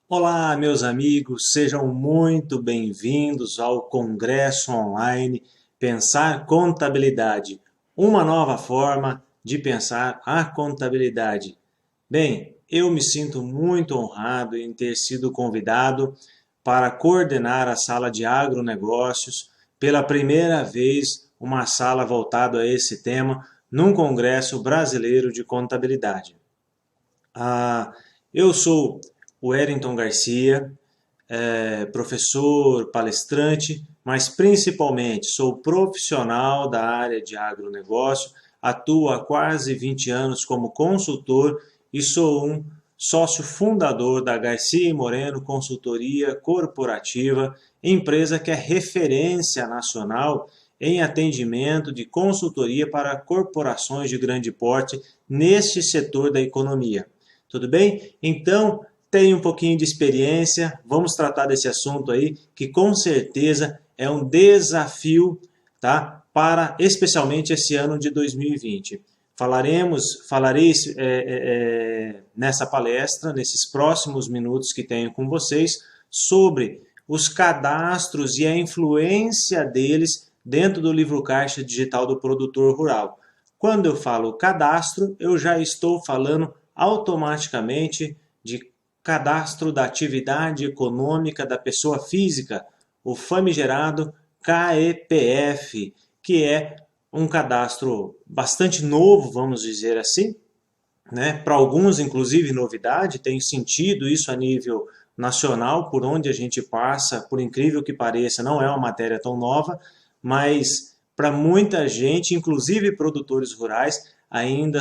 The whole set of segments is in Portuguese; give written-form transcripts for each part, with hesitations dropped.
Olá, meus amigos, sejam muito bem-vindos ao Congresso Online Pensar Contabilidade, uma nova forma de pensar a contabilidade. Bem, eu me sinto muito honrado em ter sido convidado para coordenar a sala de agronegócios, pela primeira vez uma sala voltada a esse tema num Congresso Brasileiro de Contabilidade. Eu sou o Wellington Garcia, professor, palestrante, mas principalmente sou profissional da área de agronegócio, atuo há quase 20 anos como consultor e sou um sócio fundador da Garcia e Moreno Consultoria Corporativa, empresa que é referência nacional em atendimento de consultoria para corporações de grande porte neste setor da economia. Tudo bem? Então, tenho um pouquinho de experiência, vamos tratar desse assunto aí, que com certeza é um desafio, tá? Para especialmente esse ano de 2020. Falarei nessa palestra, nesses próximos minutos que tenho com vocês, sobre os cadastros e a influência deles dentro do livro caixa digital do produtor rural. Quando eu falo cadastro, eu já estou falando automaticamente de cadastro da atividade econômica da pessoa física, o famigerado CEPF, que é um cadastro bastante novo, vamos dizer assim, né? Para alguns, inclusive, novidade, tem sentido isso a nível nacional, por onde a gente passa, por incrível que pareça, não é uma matéria tão nova, mas para muita gente, inclusive produtores rurais, ainda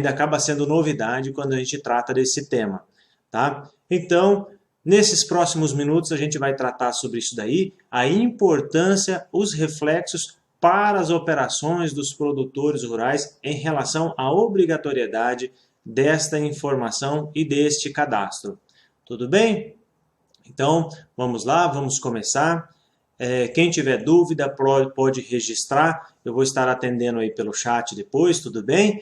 acaba sendo novidade quando a gente trata desse tema, tá? Então, nesses próximos minutos a gente vai tratar sobre isso daí, a importância, os reflexos para as operações dos produtores rurais em relação à obrigatoriedade desta informação e deste cadastro. Tudo bem? Então, vamos lá, vamos começar. Quem tiver dúvida pode registrar, eu vou estar atendendo aí pelo chat depois, tudo bem?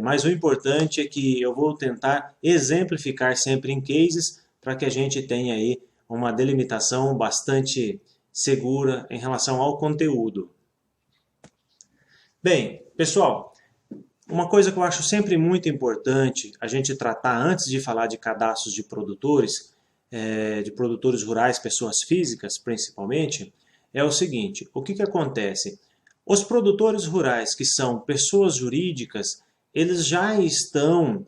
Mas o importante é que eu vou tentar exemplificar sempre em cases para que a gente tenha aí uma delimitação bastante segura em relação ao conteúdo. Bem, pessoal, uma coisa que eu acho sempre muito importante a gente tratar antes de falar de cadastros de produtores rurais, pessoas físicas principalmente, é o seguinte: o que acontece? Os produtores rurais que são pessoas jurídicas, eles já estão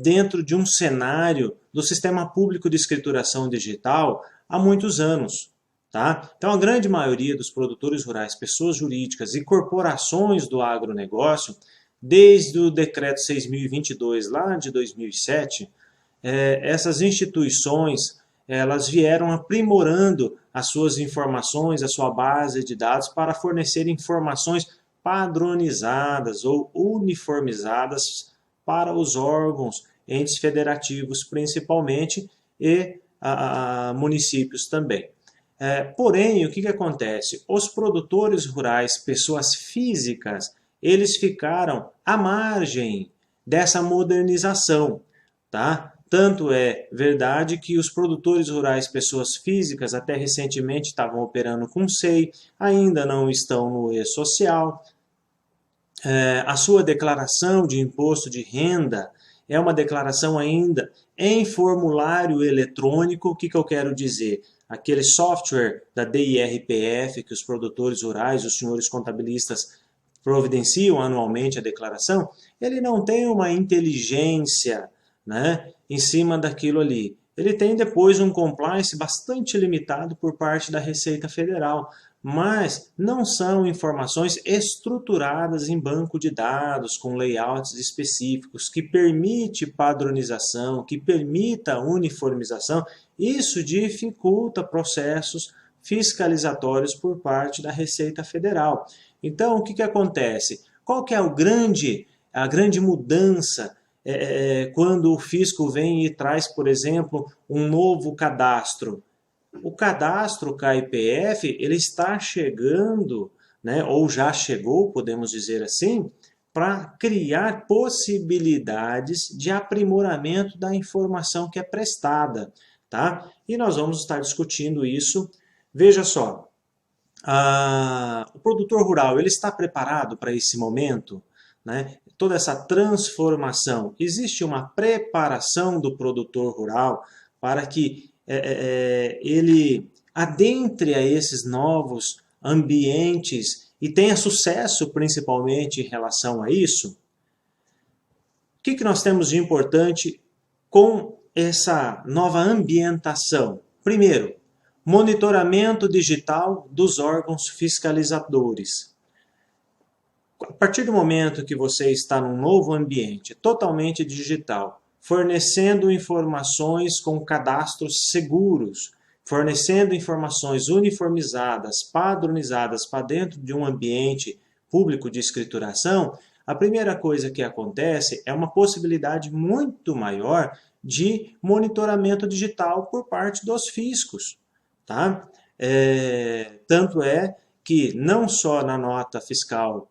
dentro de um cenário do sistema público de escrituração digital há muitos anos. Tá? Então, a grande maioria dos produtores rurais, pessoas jurídicas e corporações do agronegócio, desde o decreto 6.022, lá de 2007, essas instituições elas vieram aprimorando as suas informações, a sua base de dados para fornecer informações padronizadas ou uniformizadas para os órgãos, entes federativos principalmente e municípios também. Porém, o que acontece? Os produtores rurais, pessoas físicas, eles ficaram à margem dessa modernização, tá? Tanto é verdade que os produtores rurais, pessoas físicas, até recentemente estavam operando com SEI, ainda não estão no e-social. A sua declaração de imposto de renda é uma declaração ainda em formulário eletrônico. O que eu quero dizer? Aquele software da DIRPF que os produtores rurais, os senhores contabilistas providenciam anualmente a declaração, ele não tem uma inteligência, né, em cima daquilo ali. Ele tem depois um compliance bastante limitado por parte da Receita Federal, mas não são informações estruturadas em banco de dados com layouts específicos que permite padronização, que permita uniformização. Isso dificulta processos fiscalizatórios por parte da Receita Federal. Então, o que acontece? Qual que é a grande mudança quando o fisco vem e traz, por exemplo, um novo cadastro? O cadastro KIPF ele está chegando, né, ou já chegou, podemos dizer assim, para criar possibilidades de aprimoramento da informação que é prestada, tá? E nós vamos estar discutindo isso. Veja só, o produtor rural, ele está preparado para esse momento, né? Toda essa transformação, existe uma preparação do produtor rural para que ele adentre a esses novos ambientes e tenha sucesso principalmente em relação a isso? O que nós temos de importante com essa nova ambientação? Primeiro, monitoramento digital dos órgãos fiscalizadores. A partir do momento que você está num novo ambiente totalmente digital, fornecendo informações com cadastros seguros, fornecendo informações uniformizadas, padronizadas para dentro de um ambiente público de escrituração, a primeira coisa que acontece é uma possibilidade muito maior de monitoramento digital por parte dos fiscos. Tá? Tanto é que não só na nota fiscal,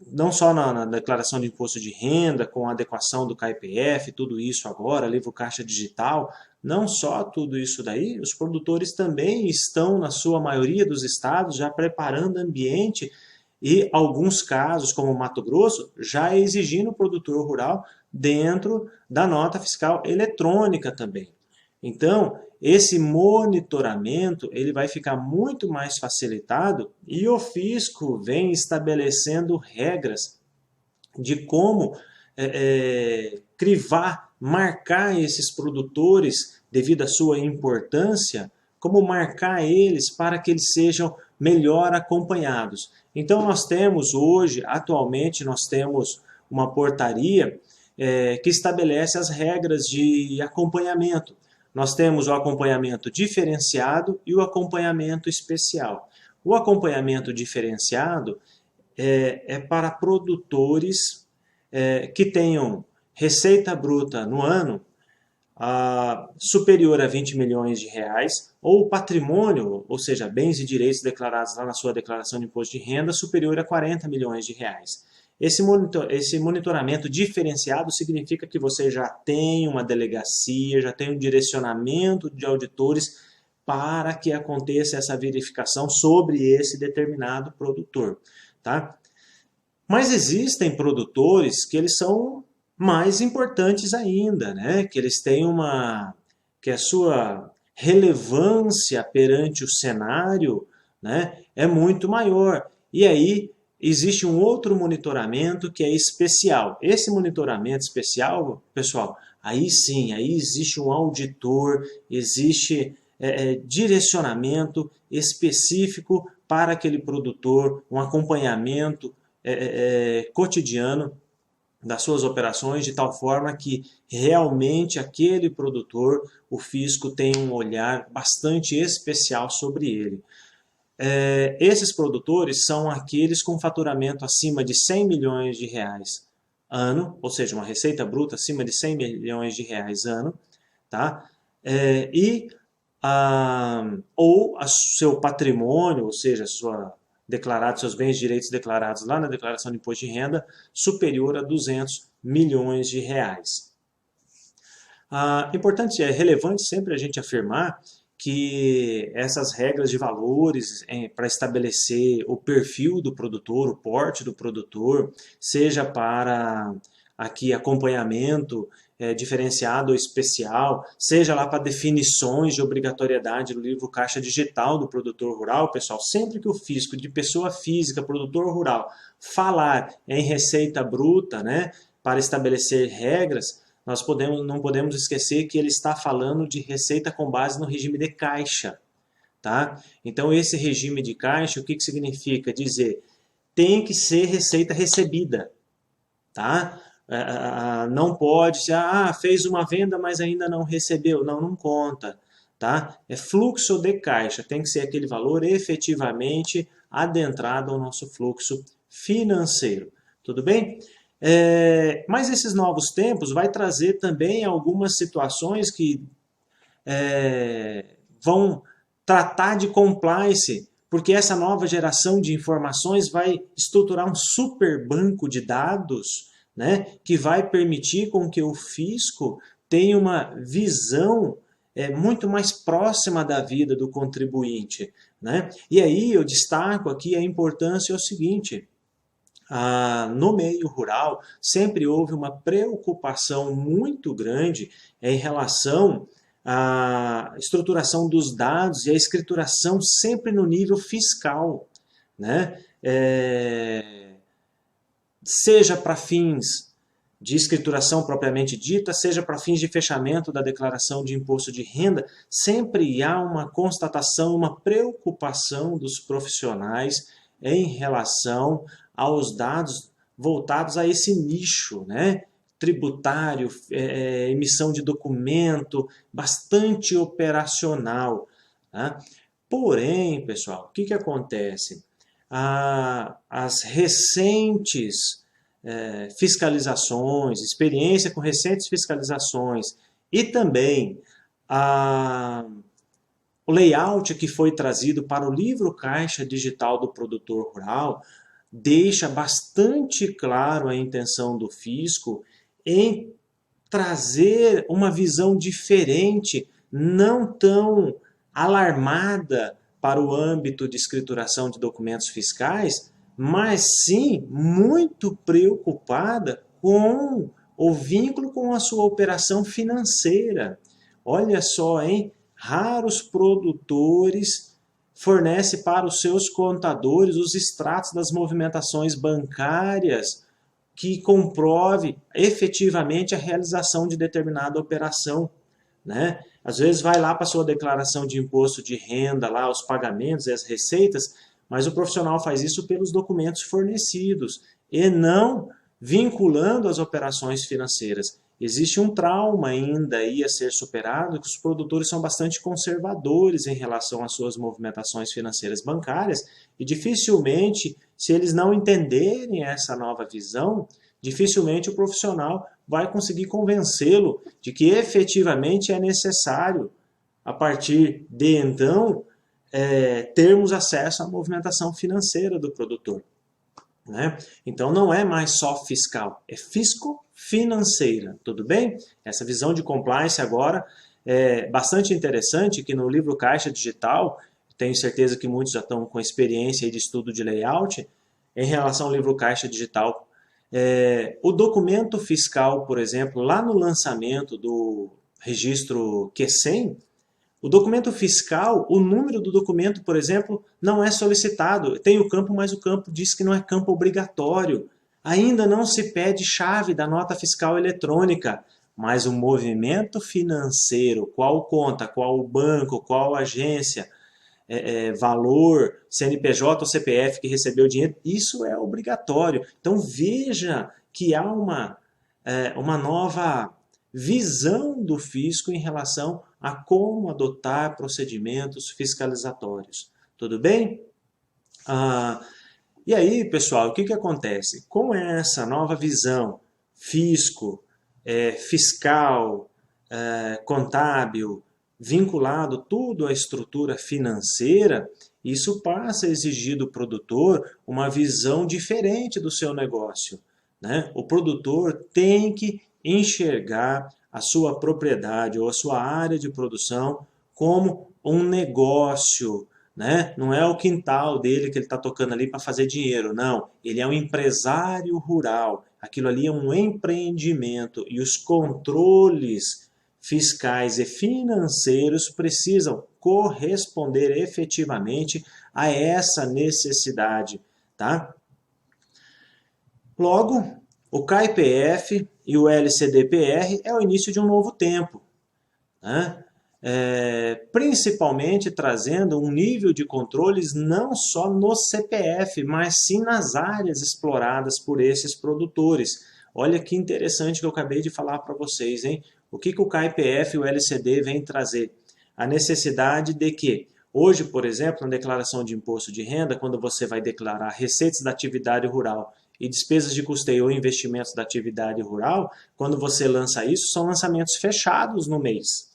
não só na declaração de imposto de renda, com a adequação do KIPF, tudo isso agora, livro caixa digital, não só tudo isso daí, os produtores também estão, na sua maioria dos estados, já preparando ambiente e alguns casos, como o Mato Grosso, já exigindo o produtor rural dentro da nota fiscal eletrônica também. Então, esse monitoramento ele vai ficar muito mais facilitado e o fisco vem estabelecendo regras de como crivar, marcar esses produtores devido à sua importância, como marcar eles para que eles sejam melhor acompanhados. Então nós temos hoje, atualmente, nós temos uma portaria que estabelece as regras de acompanhamento. Nós temos o acompanhamento diferenciado e o acompanhamento especial. O acompanhamento diferenciado é para produtores que tenham receita bruta no ano superior a 20 milhões de reais, ou patrimônio, ou seja, bens e direitos declarados lá na sua declaração de imposto de renda, superior a 40 milhões de reais. Esse monitoramento diferenciado significa que você já tem uma delegacia, já tem um direcionamento de auditores para que aconteça essa verificação sobre esse determinado produtor. Tá? Mas existem produtores que eles são mais importantes ainda, né? Que eles têm que a sua relevância perante o cenário, né, é muito maior. E aí existe um outro monitoramento que é especial. Esse monitoramento especial, pessoal, aí sim, aí existe um auditor, existe direcionamento específico para aquele produtor, um acompanhamento cotidiano das suas operações, de tal forma que realmente aquele produtor, o fisco tem um olhar bastante especial sobre ele. Esses produtores são aqueles com faturamento acima de 100 milhões de reais ano, ou seja, uma receita bruta acima de 100 milhões de reais ano, tá? Ou seu patrimônio, ou seja, seus bens e direitos declarados lá na declaração de imposto de renda, superior a 200 milhões de reais. Relevante sempre a gente afirmar que essas regras de valores para estabelecer o perfil do produtor, o porte do produtor, seja para aqui acompanhamento diferenciado ou especial, seja lá para definições de obrigatoriedade do livro caixa digital do produtor rural, pessoal, sempre que o fisco de pessoa física, produtor rural, falar em receita bruta, né, para estabelecer regras, nós não podemos esquecer que ele está falando de receita com base no regime de caixa. Tá? Então, esse regime de caixa, o que significa? Dizer, tem que ser receita recebida. Tá? Não pode ser, fez uma venda, mas ainda não recebeu. Não conta. Tá? É fluxo de caixa, tem que ser aquele valor efetivamente adentrado ao nosso fluxo financeiro. Tudo bem? Mas esses novos tempos vai trazer também algumas situações que vão tratar de compliance, porque essa nova geração de informações vai estruturar um super banco de dados, né, que vai permitir com que o fisco tenha uma visão muito mais próxima da vida do contribuinte, né? E aí eu destaco aqui a importância é o seguinte: no meio rural sempre houve uma preocupação muito grande em relação à estruturação dos dados e a escrituração sempre no nível fiscal, né? Seja para fins de escrituração propriamente dita, seja para fins de fechamento da declaração de imposto de renda, sempre há uma constatação, uma preocupação dos profissionais em relação aos dados voltados a esse nicho, né? Tributário, emissão de documento, bastante operacional. Tá? Porém, pessoal, o que acontece? As recentes fiscalizações, experiência com recentes fiscalizações e também o layout que foi trazido para o livro Caixa Digital do Produtor Rural deixa bastante claro a intenção do fisco em trazer uma visão diferente, não tão alarmada para o âmbito de escrituração de documentos fiscais, mas sim muito preocupada com o vínculo com a sua operação financeira. Olha só, hein? Raros produtores fornecem para os seus contadores os extratos das movimentações bancárias que comprove efetivamente a realização de determinada operação, né? Às vezes vai lá para a sua declaração de imposto de renda, lá os pagamentos e as receitas, mas o profissional faz isso pelos documentos fornecidos e não vinculando as operações financeiras. Existe um trauma ainda aí a ser superado, que os produtores são bastante conservadores em relação às suas movimentações financeiras bancárias e dificilmente, se eles não entenderem essa nova visão, dificilmente o profissional vai conseguir convencê-lo de que efetivamente é necessário, a partir de então, termos acesso à movimentação financeira do produtor. Né? Então não é mais só fiscal, é fisco-financeira, tudo bem? Essa visão de compliance agora é bastante interessante, que no livro Caixa Digital, tenho certeza que muitos já estão com experiência de estudo de layout, em relação ao livro Caixa Digital, o documento fiscal, por exemplo, lá no lançamento do registro Q100, o documento fiscal, o número do documento, por exemplo, não é solicitado. Tem o campo, mas o campo diz que não é campo obrigatório. Ainda não se pede chave da nota fiscal eletrônica, mas o movimento financeiro, qual conta, qual banco, qual agência, valor, CNPJ ou CPF que recebeu o dinheiro, isso é obrigatório. Então veja que há uma nova visão do fisco em relação a como adotar procedimentos fiscalizatórios. Tudo bem? E aí, pessoal, o que acontece? Com essa nova visão fisco, fiscal, contábil, vinculado tudo à estrutura financeira, isso passa a exigir do produtor uma visão diferente do seu negócio, né? O produtor tem que enxergar a sua propriedade ou a sua área de produção como um negócio, né? Não é o quintal dele que ele está tocando ali para fazer dinheiro, não. Ele é um empresário rural, aquilo ali é um empreendimento e os controles fiscais e financeiros precisam corresponder efetivamente a essa necessidade, tá? Logo, o CAIPF e o LCDPR é o início de um novo tempo, né? Principalmente trazendo um nível de controles não só no CPF, mas sim nas áreas exploradas por esses produtores. Olha que interessante que eu acabei de falar para vocês, hein? O que o CAIPF e o LCD vêm trazer? A necessidade de que, hoje, por exemplo, na declaração de imposto de renda, quando você vai declarar receitas da atividade rural e despesas de custeio ou investimentos da atividade rural, quando você lança isso, são lançamentos fechados no mês.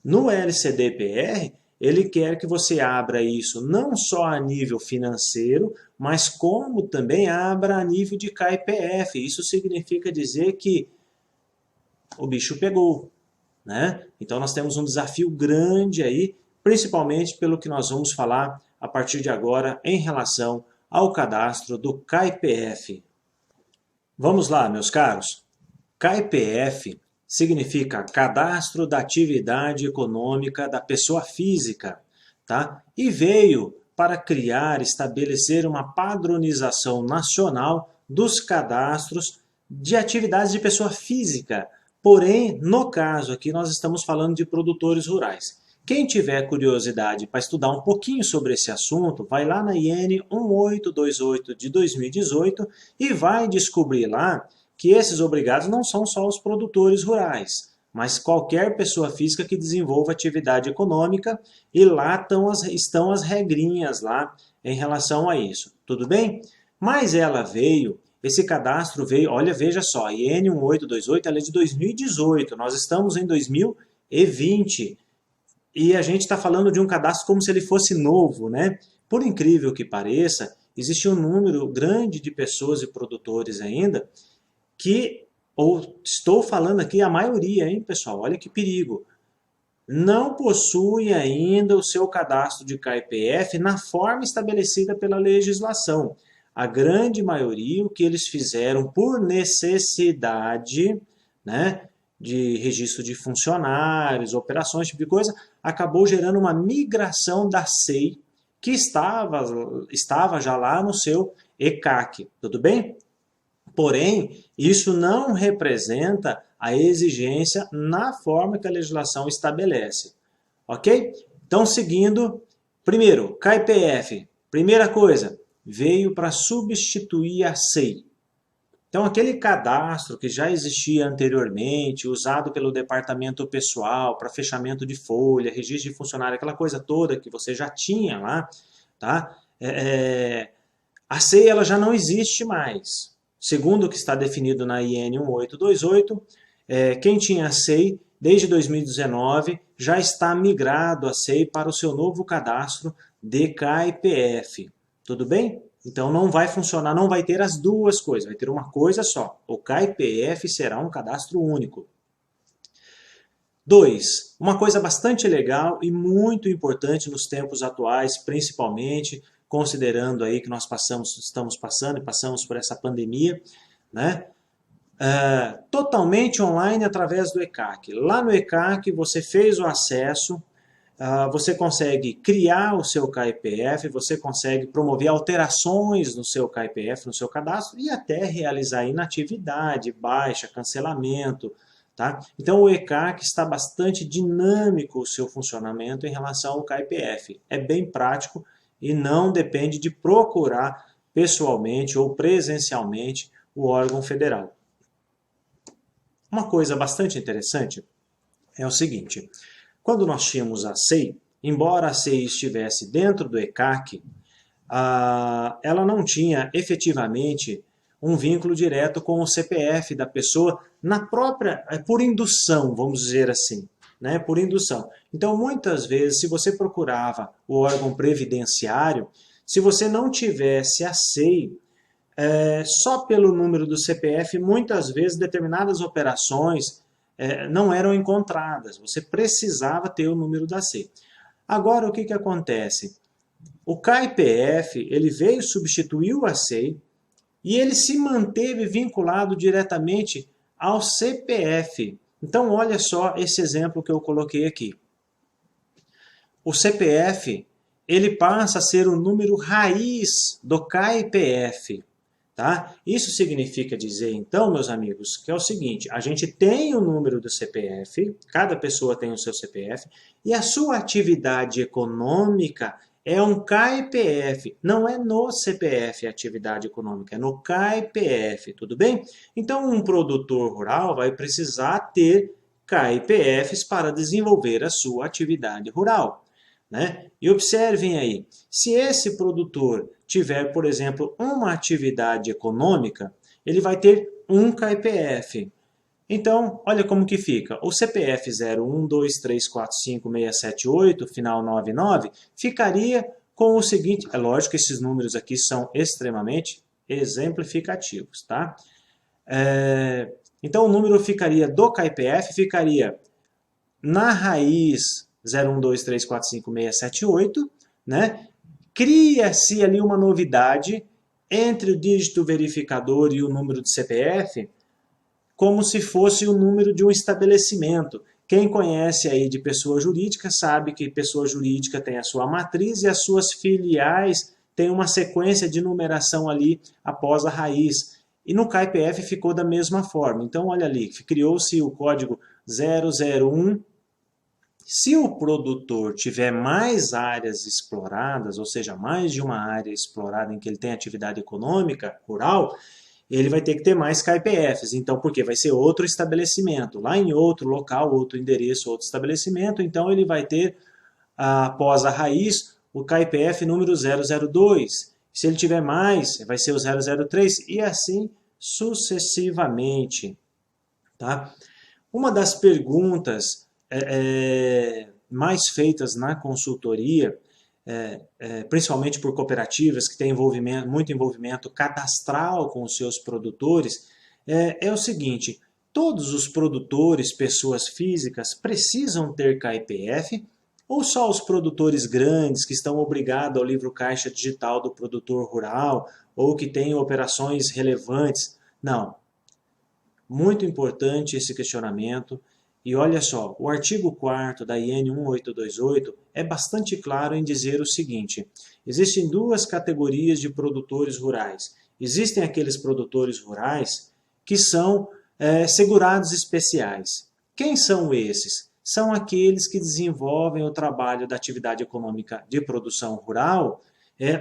No LCD-PR, ele quer que você abra isso não só a nível financeiro, mas como também abra a nível de CAIPF. Isso significa dizer que o bicho pegou, né? Então nós temos um desafio grande aí, principalmente pelo que nós vamos falar a partir de agora em relação ao cadastro do CAIPF. Vamos lá, meus caros. CAIPF significa Cadastro da Atividade Econômica da Pessoa Física, tá? E veio para criar, estabelecer uma padronização nacional dos cadastros de atividades de pessoa física. Porém, no caso aqui, nós estamos falando de produtores rurais. Quem tiver curiosidade para estudar um pouquinho sobre esse assunto, vai lá na IN 1828 de 2018 e vai descobrir lá que esses obrigados não são só os produtores rurais, mas qualquer pessoa física que desenvolva atividade econômica, e lá estão as regrinhas lá em relação a isso. Tudo bem? Mas esse cadastro veio, olha, veja só, a IN 1828 ela é de 2018, nós estamos em 2020 e a gente está falando de um cadastro como se ele fosse novo, né? Por incrível que pareça, existe um número grande de pessoas e produtores ainda estou falando aqui a maioria, hein, pessoal? Olha que perigo. Não possui ainda o seu cadastro de CAIPF na forma estabelecida pela legislação. A grande maioria, o que eles fizeram por necessidade, né, de registro de funcionários, operações, tipo de coisa, acabou gerando uma migração da SEI, que estava já lá no seu ECAC, tudo bem? Porém, isso não representa a exigência na forma que a legislação estabelece. Ok? Então, seguindo, primeiro, CAIPF. Primeira coisa, veio para substituir a SEI. Então, aquele cadastro que já existia anteriormente, usado pelo departamento pessoal para fechamento de folha, registro de funcionário, aquela coisa toda que você já tinha lá, tá? A SEI ela já não existe mais. Segundo o que está definido na IN 1828, quem tinha a SEI desde 2019 já está migrado a SEI para o seu novo cadastro de CAIPF. Tudo bem? Então não vai funcionar, não vai ter as duas coisas, vai ter uma coisa só. O CAIPF será um cadastro único. 2. Uma coisa bastante legal e muito importante nos tempos atuais, principalmente considerando aí que nós estamos passando e passamos por essa pandemia, né? Totalmente online através do ECAC. Lá no ECAC você fez o acesso, você consegue criar o seu CAIPF, você consegue promover alterações no seu CAIPF, no seu cadastro, e até realizar inatividade, baixa, cancelamento. Tá? Então o ECAC está bastante dinâmico o seu funcionamento em relação ao CAIPF. É bem prático e não depende de procurar pessoalmente ou presencialmente o órgão federal. Uma coisa bastante interessante é o seguinte, quando nós tínhamos a SEI, embora a SEI estivesse dentro do ECAC, ela não tinha efetivamente um vínculo direto com o CPF da pessoa na própria, por indução, vamos dizer assim. Né, por indução. Então, muitas vezes, se você procurava o órgão previdenciário, se você não tivesse a SEI, só pelo número do CPF, muitas vezes determinadas operações não eram encontradas. Você precisava ter o número da SEI. Agora, o que acontece? O CAIPF, ele veio, substituiu a SEI e ele se manteve vinculado diretamente ao CPF. Então, olha só esse exemplo que eu coloquei aqui. O CPF, ele passa a ser o número raiz do CAIPF. Tá? Isso significa dizer, então, meus amigos, que é o seguinte, a gente tem o número do CPF, cada pessoa tem o seu CPF, e a sua atividade econômica é um CAIPF, não é no CPF a atividade econômica, é no CAIPF, tudo bem? Então, um produtor rural vai precisar ter CAIPFs para desenvolver a sua atividade rural. Né? E observem aí, se esse produtor tiver, por exemplo, uma atividade econômica, ele vai ter um CAIPF. Então, olha como que fica. O CPF 0123456778, final 99, ficaria com o seguinte, é lógico que esses números aqui são extremamente exemplificativos, tá? Então o número ficaria do KIPF, ficaria na raiz 0123456778, né? Cria-se ali uma novidade entre o dígito verificador e o número de CPF, como se fosse o número de um estabelecimento. Quem conhece aí de pessoa jurídica sabe que pessoa jurídica tem a sua matriz e as suas filiais têm uma sequência de numeração ali após a raiz. E no KIPF ficou da mesma forma. Então, olha ali, criou-se o código 001. Se o produtor tiver mais áreas exploradas, ou seja, mais de uma área explorada em que ele tem atividade econômica rural, ele vai ter que ter mais KIPFs. Então, porque vai ser outro estabelecimento, lá em outro local, outro endereço, outro estabelecimento, então ele vai ter, após a raiz, o KIPF número 002. Se ele tiver mais, vai ser o 003 e assim sucessivamente. Tá? Uma das perguntas mais feitas na consultoria, principalmente por cooperativas que têm muito envolvimento cadastral com os seus produtores, é o seguinte: todos os produtores, pessoas físicas, precisam ter KIPF ou só os produtores grandes que estão obrigados ao livro caixa digital do produtor rural ou que têm operações relevantes? Não. Muito importante esse questionamento. E olha só, o artigo 4º da IN 1828 é bastante claro em dizer o seguinte: existem duas categorias de produtores rurais. Existem aqueles produtores rurais que são segurados especiais. Quem são esses? São aqueles que desenvolvem o trabalho da atividade econômica de produção rural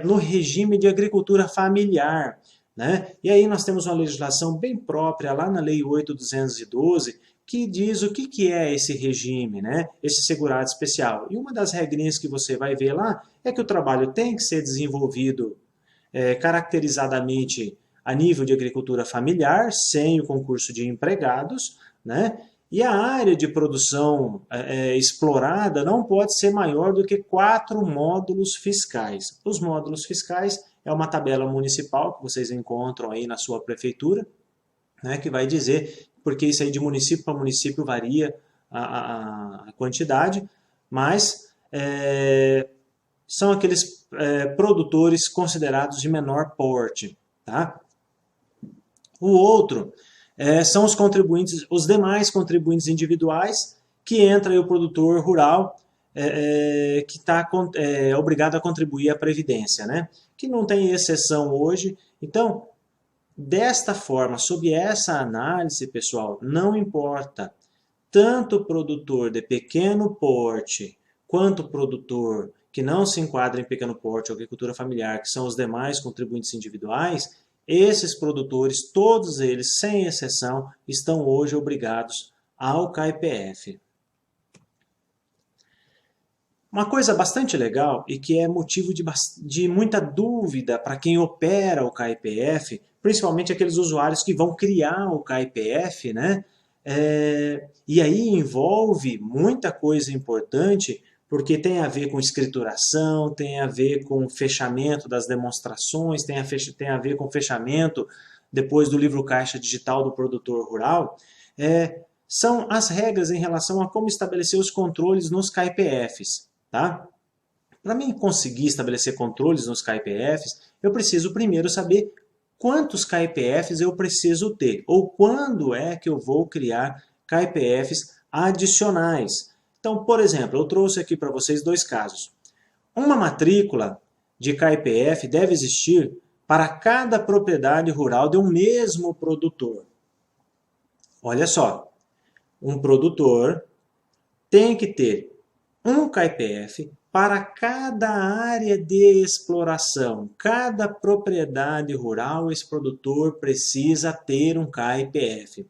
no regime de agricultura familiar. Né? E aí nós temos uma legislação bem própria lá na Lei 8.212, que diz o que é esse regime, né? Esse segurado especial. E uma das regrinhas que você vai ver lá é que o trabalho tem que ser desenvolvido caracterizadamente a nível de agricultura familiar, sem o concurso de empregados, né? E a área de produção explorada não pode ser maior do que 4 módulos fiscais. Os módulos fiscais é uma tabela municipal que vocês encontram aí na sua prefeitura, né, que vai dizer, porque isso aí de município para município varia a quantidade, mas são aqueles produtores considerados de menor porte. Tá? O outro são os contribuintes, os demais contribuintes individuais, que entra aí o produtor rural que está obrigado a contribuir à Previdência, né? Que não tem exceção hoje. Então, desta forma, sob essa análise, pessoal, não importa tanto o produtor de pequeno porte quanto o produtor que não se enquadra em pequeno porte ou agricultura familiar, que são os demais contribuintes individuais, esses produtores, todos eles, sem exceção, estão hoje obrigados ao KIPF. Uma coisa bastante legal e que é motivo de muita dúvida para quem opera o KIPF, principalmente aqueles usuários que vão criar o KIPF, né? E aí envolve muita coisa importante, porque tem a ver com escrituração, tem a ver com fechamento das demonstrações, tem a ver com fechamento depois do livro caixa digital do produtor rural. São as regras em relação a como estabelecer os controles nos KIPFs. Tá? Para mim conseguir estabelecer controles nos KIPFs, eu preciso primeiro saber quantos KIPFs eu preciso ter, ou quando é que eu vou criar KIPFs adicionais. Então, por exemplo, eu trouxe aqui para vocês 2 casos. Uma matrícula de KIPF deve existir para cada propriedade rural de um mesmo produtor. Olha só, um produtor tem que ter um KIPF para cada área de exploração. Cada propriedade rural, esse produtor precisa ter um KIPF.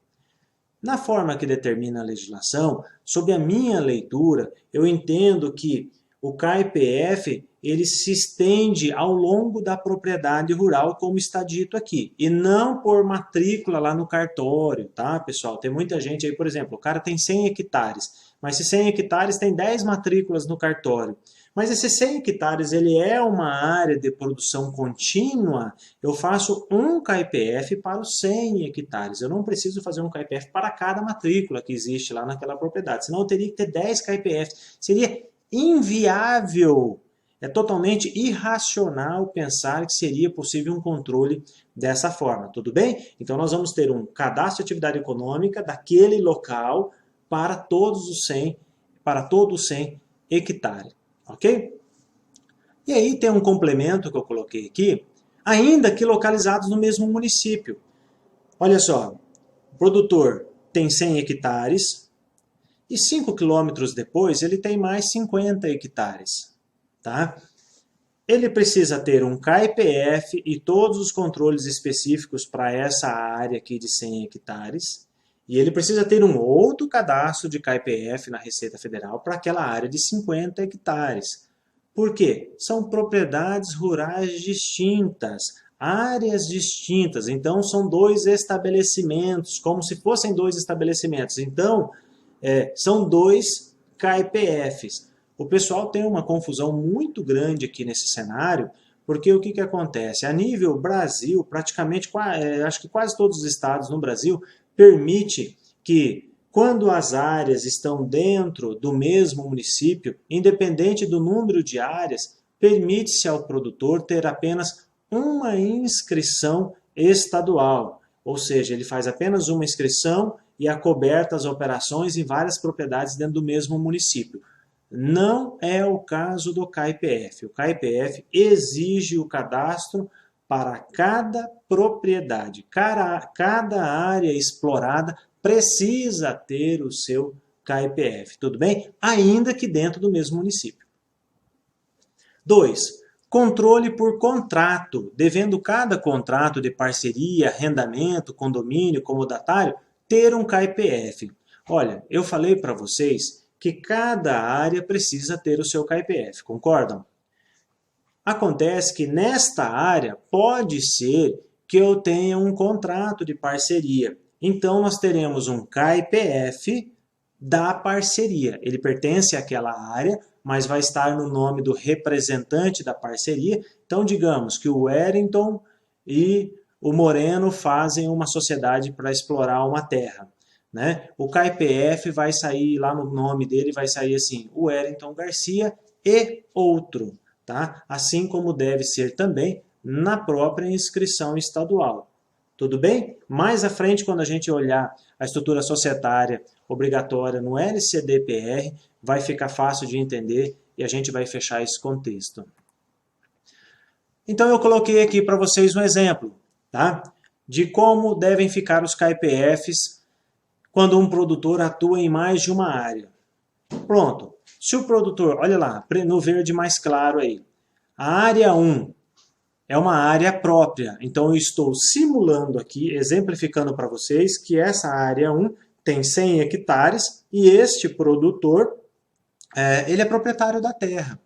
Na forma que determina a legislação, sob a minha leitura, eu entendo que o KIPF ele se estende ao longo da propriedade rural, como está dito aqui, e não por matrícula lá no cartório, tá, pessoal? Tem muita gente aí, por exemplo, o cara tem 100 hectares, mas se 100 hectares tem 10 matrículas no cartório. Mas esses 100 hectares, ele é uma área de produção contínua, eu faço um KIPF para os 100 hectares. Eu não preciso fazer um KIPF para cada matrícula que existe lá naquela propriedade, senão eu teria que ter 10 KIPFs. Seria inviável. É totalmente irracional pensar que seria possível um controle dessa forma, tudo bem? Então nós vamos ter um cadastro de atividade econômica daquele local para todos os 100 hectares, ok? E aí tem um complemento que eu coloquei aqui, ainda que localizados no mesmo município. Olha só, o produtor tem 100 hectares e 5 quilômetros depois ele tem mais 50 hectares. Tá? Ele precisa ter um KIPF e todos os controles específicos para essa área aqui de 100 hectares. E ele precisa ter um outro cadastro de KIPF na Receita Federal para aquela área de 50 hectares. Por quê? São propriedades rurais distintas, áreas distintas. Então, são dois estabelecimentos, como se fossem dois estabelecimentos. Então, são dois KIPFs. O pessoal tem uma confusão muito grande aqui nesse cenário, porque o que acontece? A nível Brasil, praticamente, acho que quase todos os estados no Brasil permite que, quando as áreas estão dentro do mesmo município, independente do número de áreas, permite-se ao produtor ter apenas uma inscrição estadual. Ou seja, ele faz apenas uma inscrição e acoberta as operações em várias propriedades dentro do mesmo município. Não é o caso do KIPF. O KIPF exige o cadastro para cada propriedade. Cada área explorada precisa ter o seu KIPF, tudo bem? Ainda que dentro do mesmo município. 2. Controle por contrato, devendo cada contrato de parceria, arrendamento, condomínio, comodatário, ter um KIPF. Olha, eu falei para vocês que cada área precisa ter o seu KIPF, concordam? Acontece que nesta área pode ser que eu tenha um contrato de parceria. Então nós teremos um KIPF da parceria. Ele pertence àquela área, mas vai estar no nome do representante da parceria. Então digamos que o Wellington e o Moreno fazem uma sociedade para explorar uma terra. Né? O KIPF vai sair, lá no nome dele vai sair assim, o Wellington Garcia e outro, tá? Assim como deve ser também na própria inscrição estadual. Tudo bem? Mais à frente, quando a gente olhar a estrutura societária obrigatória no LCDPR, vai ficar fácil de entender e a gente vai fechar esse contexto. Então eu coloquei aqui para vocês um exemplo, tá? De como devem ficar os KIPFs quando um produtor atua em mais de uma área. Pronto. Se o produtor, olha lá, no verde mais claro aí, a área 1 é uma área própria. Então eu estou simulando aqui, exemplificando para vocês, que essa área 1 tem 100 hectares e este produtor, ele é proprietário da terra.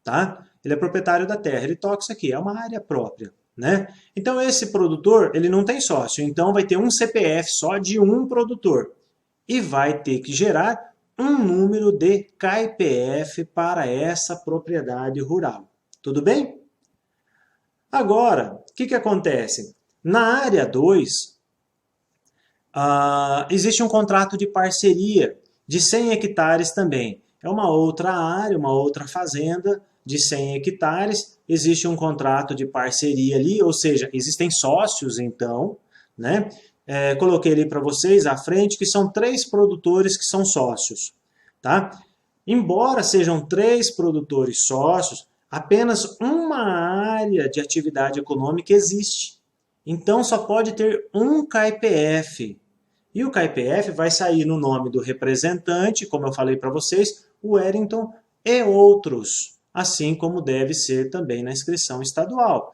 Tá? Ele é proprietário da terra, ele toca isso aqui, é uma área própria. Né? Então esse produtor ele não tem sócio, então vai ter um CPF só de um produtor e vai ter que gerar um número de KIPF para essa propriedade rural. Tudo bem? Agora, o que acontece? Na área 2, existe um contrato de parceria de 100 hectares também. É uma outra área, uma outra fazenda de 100 hectares, existe um contrato de parceria ali, ou seja, existem sócios então, né? Coloquei ali para vocês à frente que são 3 produtores que são sócios, tá? Embora sejam 3 produtores sócios, apenas uma área de atividade econômica existe. Então só pode ter um KIPF. E o KIPF vai sair no nome do representante, como eu falei para vocês, o Wellington e outros, assim como deve ser também na inscrição estadual.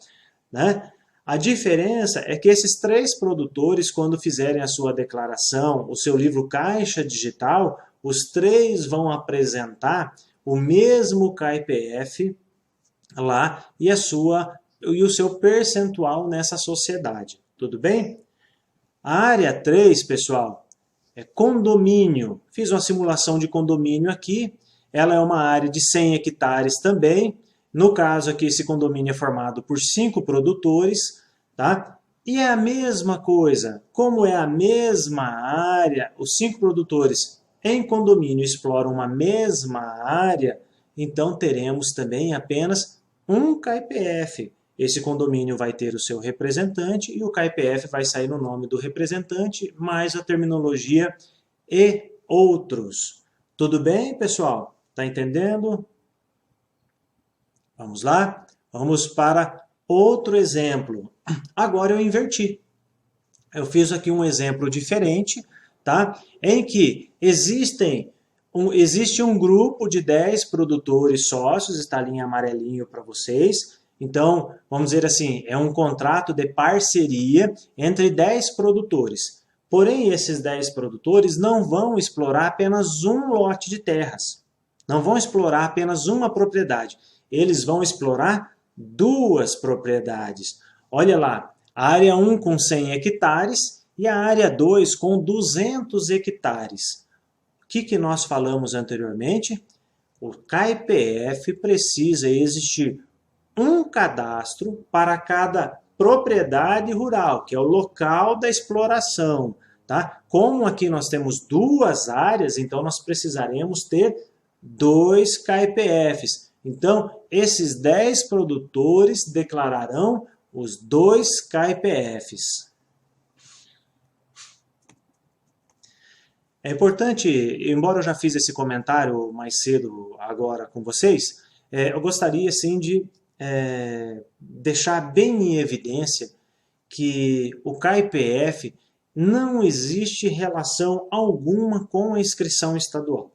Né? A diferença é que esses 3 produtores, quando fizerem a sua declaração, o seu livro Caixa Digital, os 3 vão apresentar o mesmo KIPF lá e o seu percentual nessa sociedade. Tudo bem? A área 3, pessoal, é condomínio. Fiz uma simulação de condomínio aqui. Ela é uma área de 100 hectares também. No caso aqui, esse condomínio é formado por 5 produtores, tá? E é a mesma coisa. Como é a mesma área, os 5 produtores em condomínio exploram uma mesma área, então teremos também apenas um KIPF. Esse condomínio vai ter o seu representante e o KIPF vai sair no nome do representante, mais a terminologia e outros. Tudo bem, pessoal? Tá entendendo? Vamos lá? Vamos para outro exemplo. Agora eu inverti. Eu fiz aqui um exemplo diferente, tá? Em que existe um grupo de 10 produtores sócios, está ali em amarelinho para vocês. Então, vamos dizer assim, é um contrato de parceria entre 10 produtores. Porém, esses 10 produtores não vão explorar apenas um lote de terras. Não vão explorar apenas uma propriedade. Eles vão explorar 2 propriedades. Olha lá, a área 1 com 100 hectares e a área 2 com 200 hectares. O que nós falamos anteriormente? O KIPF precisa existir um cadastro para cada propriedade rural, que é o local da exploração. Tá? Como aqui nós temos 2 áreas, então nós precisaremos ter 2 KIPFs. Então, esses 10 produtores declararão os 2 KIPFs. É importante, embora eu já fiz esse comentário mais cedo agora com vocês, eu gostaria sim de deixar bem em evidência que o KIPF não existe relação alguma com a inscrição estadual.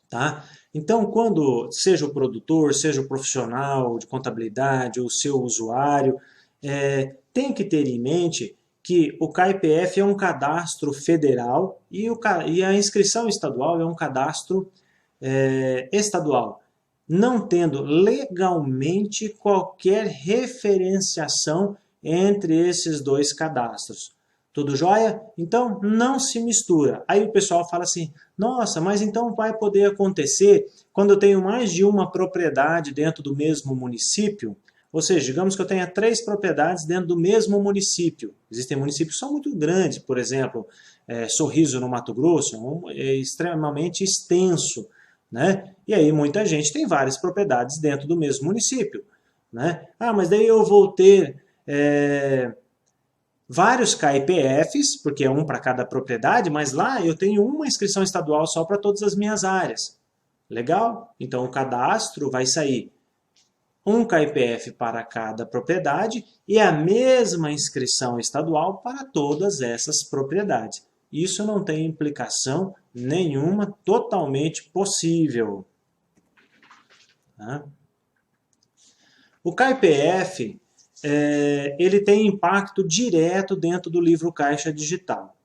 Tá? Então, quando seja o produtor, seja o profissional de contabilidade ou o seu usuário, tem que ter em mente que o KIPF é um cadastro federal e a inscrição estadual é um cadastro estadual, não tendo legalmente qualquer referenciação entre esses 2 cadastros. Tudo jóia? Então, não se mistura. Aí o pessoal fala assim, nossa, mas então vai poder acontecer quando eu tenho mais de uma propriedade dentro do mesmo município? Ou seja, digamos que eu tenha 3 propriedades dentro do mesmo município. Existem municípios que são muito grandes, por exemplo, Sorriso, no Mato Grosso, é extremamente extenso, né? E aí muita gente tem várias propriedades dentro do mesmo município, né? Ah, mas daí eu vou ter vários KIPFs, porque é um para cada propriedade, mas lá eu tenho uma inscrição estadual só para todas as minhas áreas. Legal? Então o cadastro vai sair um KIPF para cada propriedade e a mesma inscrição estadual para todas essas propriedades. Isso não tem implicação nenhuma, totalmente possível. Tá? O KIPF ele tem impacto direto dentro do livro Caixa Digital.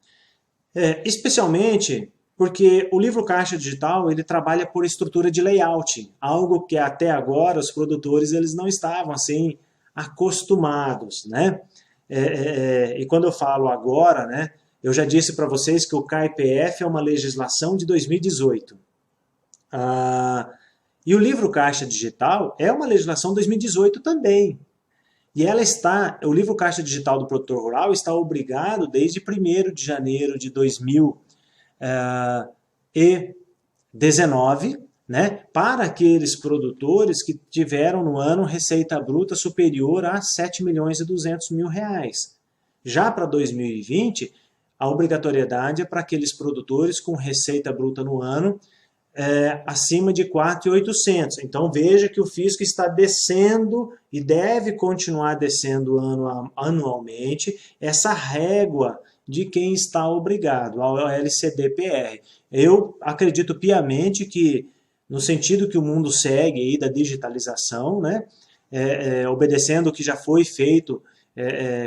Especialmente porque o livro Caixa Digital ele trabalha por estrutura de layout, algo que até agora os produtores eles não estavam assim acostumados, né? E quando eu falo agora, né, eu já disse para vocês que o KIPF é uma legislação de 2018. E o livro Caixa Digital é uma legislação de 2018 também. E o livro Caixa Digital do Produtor Rural está obrigado desde 1º de janeiro de 2019, né, para aqueles produtores que tiveram no ano receita bruta superior a R$ 7.200.000. Já para 2020, a obrigatoriedade é para aqueles produtores com receita bruta no ano acima de 4.800. Então veja que o fisco está descendo e deve continuar descendo anualmente essa régua de quem está obrigado ao LCD-PR. Eu acredito piamente que, no sentido que o mundo segue aí da digitalização, né, obedecendo o que já foi feito,